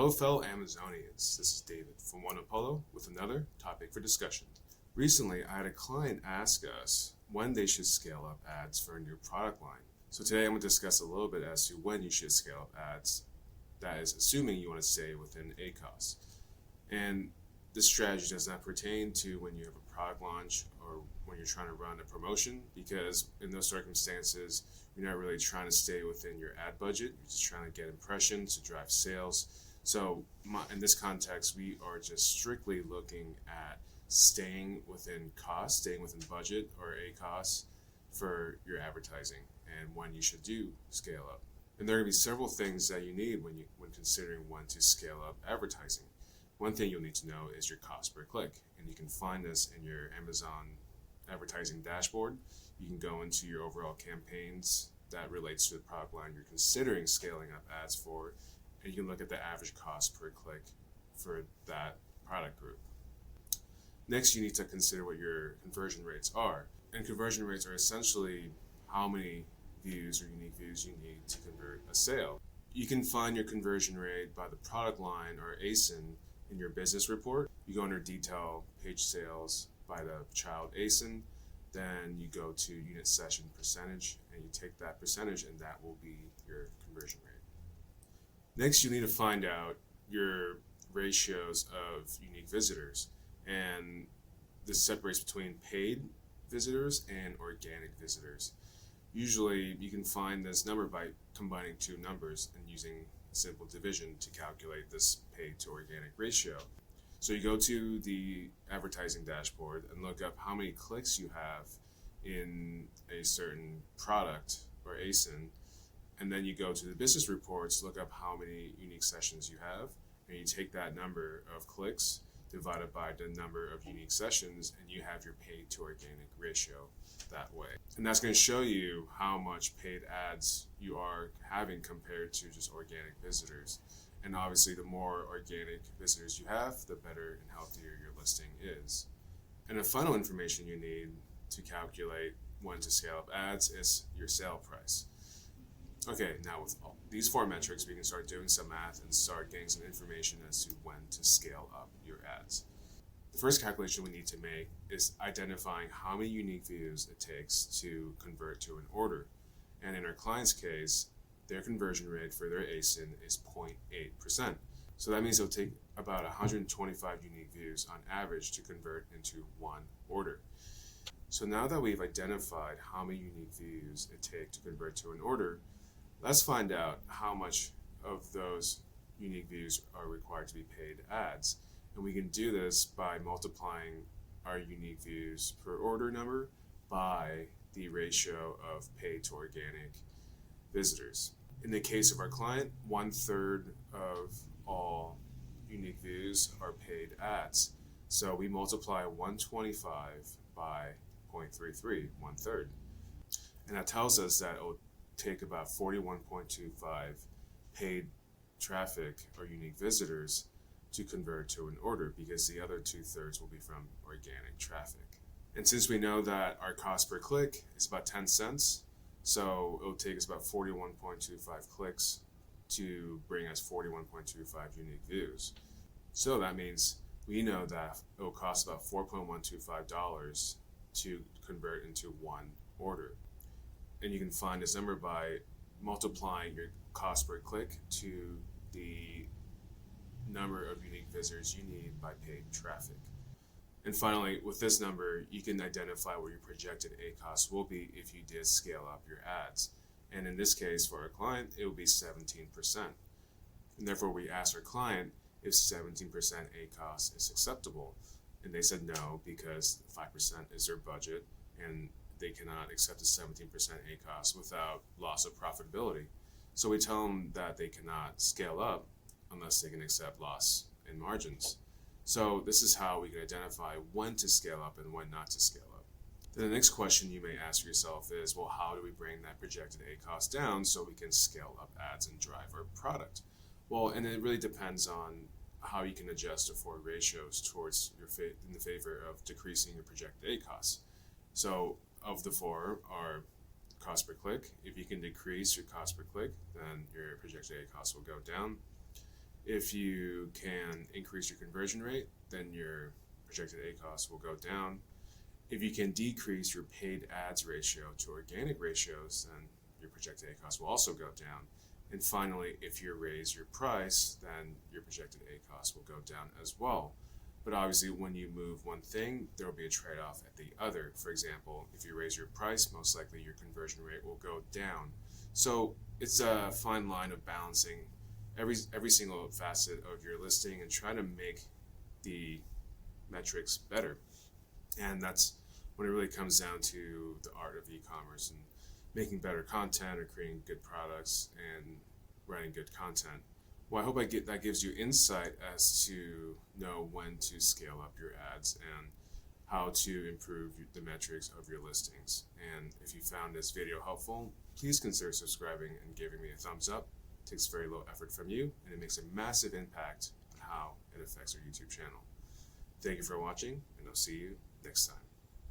Hello, fellow Amazonians. This is David from One Apollo with another topic for discussion. Recently, I had a client ask us when they should scale up ads for a new product line. So today I'm going to discuss a little bit as to when you should scale up ads. That is assuming you want to stay within ACOS. And this strategy does not pertain to when you have a product launch or when you're trying to run a promotion, because in those circumstances, you're not really trying to stay within your ad budget. You're just trying to get impressions to drive sales. So in this context, we are just strictly looking at staying within cost, staying within budget or ACOS for your advertising and when you should do scale up. And there are going to be several things that you need when considering when to scale up advertising. One thing you'll need to know is your cost per click, and you can find this in your Amazon advertising dashboard. You can go into your overall campaigns that relates to the product line you're considering scaling up ads for, and you can look at the average cost per click for that product group. Next, you need to consider what your conversion rates are. And conversion rates are essentially how many views or unique views you need to convert a sale. You can find your conversion rate by the product line or ASIN in your business report. You go under detail page sales by the child ASIN, then you go to unit session percentage and you take that percentage and that will be your conversion rate. Next, you need to find out your ratios of unique visitors, and this separates between paid visitors and organic visitors. Usually you can find this number by combining two numbers and using simple division to calculate this paid to organic ratio. So you go to the advertising dashboard and look up how many clicks you have in a certain product or ASIN, and then you go to the business reports, look up how many unique sessions you have, and you take that number of clicks divided by the number of unique sessions, and you have your paid to organic ratio that way. And that's going to show you how much paid ads you are having compared to just organic visitors. And obviously, the more organic visitors you have, the better and healthier your listing is. And the final information you need to calculate when to scale up ads is your sale price. Okay, now with all these four metrics, we can start doing some math and start getting some information as to when to scale up your ads. The first calculation we need to make is identifying how many unique views it takes to convert to an order. And in our client's case, their conversion rate for their ASIN is 0.8%. So that means it'll take about 125 unique views on average to convert into one order. So now that we've identified how many unique views it takes to convert to an order, let's find out how much of those unique views are required to be paid ads. And we can do this by multiplying our unique views per order number by the ratio of paid to organic visitors. In the case of our client, 1/3 of all unique views are paid ads. So we multiply 125 by 0.33, 1/3. And that tells us that it'll take about 41.25 paid traffic or unique visitors to convert to an order, because the other 2/3 will be from organic traffic. And since we know that our cost per click is about 10 cents, so it'll take us about 41.25 clicks to bring us 41.25 unique views. So that means we know that it will cost about $4.125 to convert into one order. And you can find this number by multiplying your cost per click to the number of unique visitors you need by paid traffic. And finally, with this number, you can identify what your projected ACOS will be if you did scale up your ads. And in this case, for our client, it will be 17%. And therefore, we asked our client if 17% ACOS is acceptable. And they said no, because 5% is their budget, and they cannot accept a 17% ACOS without loss of profitability. So we tell them that they cannot scale up unless they can accept loss in margins. So this is how we can identify when to scale up and when not to scale up. Then the next question you may ask yourself is, well, how do we bring that projected ACOS down so we can scale up ads and drive our product? Well, and it really depends on how you can adjust the four ratios towards in the favor of decreasing your projected ACOS. So of the four are cost per click. If you can decrease your cost per click, then your projected ACOS will go down. If you can increase your conversion rate, then your projected ACOS will go down. If you can decrease your paid ads ratio to organic ratios, then your projected ACOS will also go down. And finally, if you raise your price, then your projected ACOS will go down as well. But obviously, when you move one thing, there will be a trade-off at the other. For example, if you raise your price, most likely your conversion rate will go down. So it's a fine line of balancing every single facet of your listing and trying to make the metrics better. And that's when it really comes down to the art of e-commerce and making better content or creating good products and writing good content. Well, I hope that gives you insight as to know when to scale up your ads and how to improve the metrics of your listings. And if you found this video helpful, please consider subscribing and giving me a thumbs up. It takes very low effort from you, and it makes a massive impact on how it affects our YouTube channel. Thank you for watching, and I'll see you next time.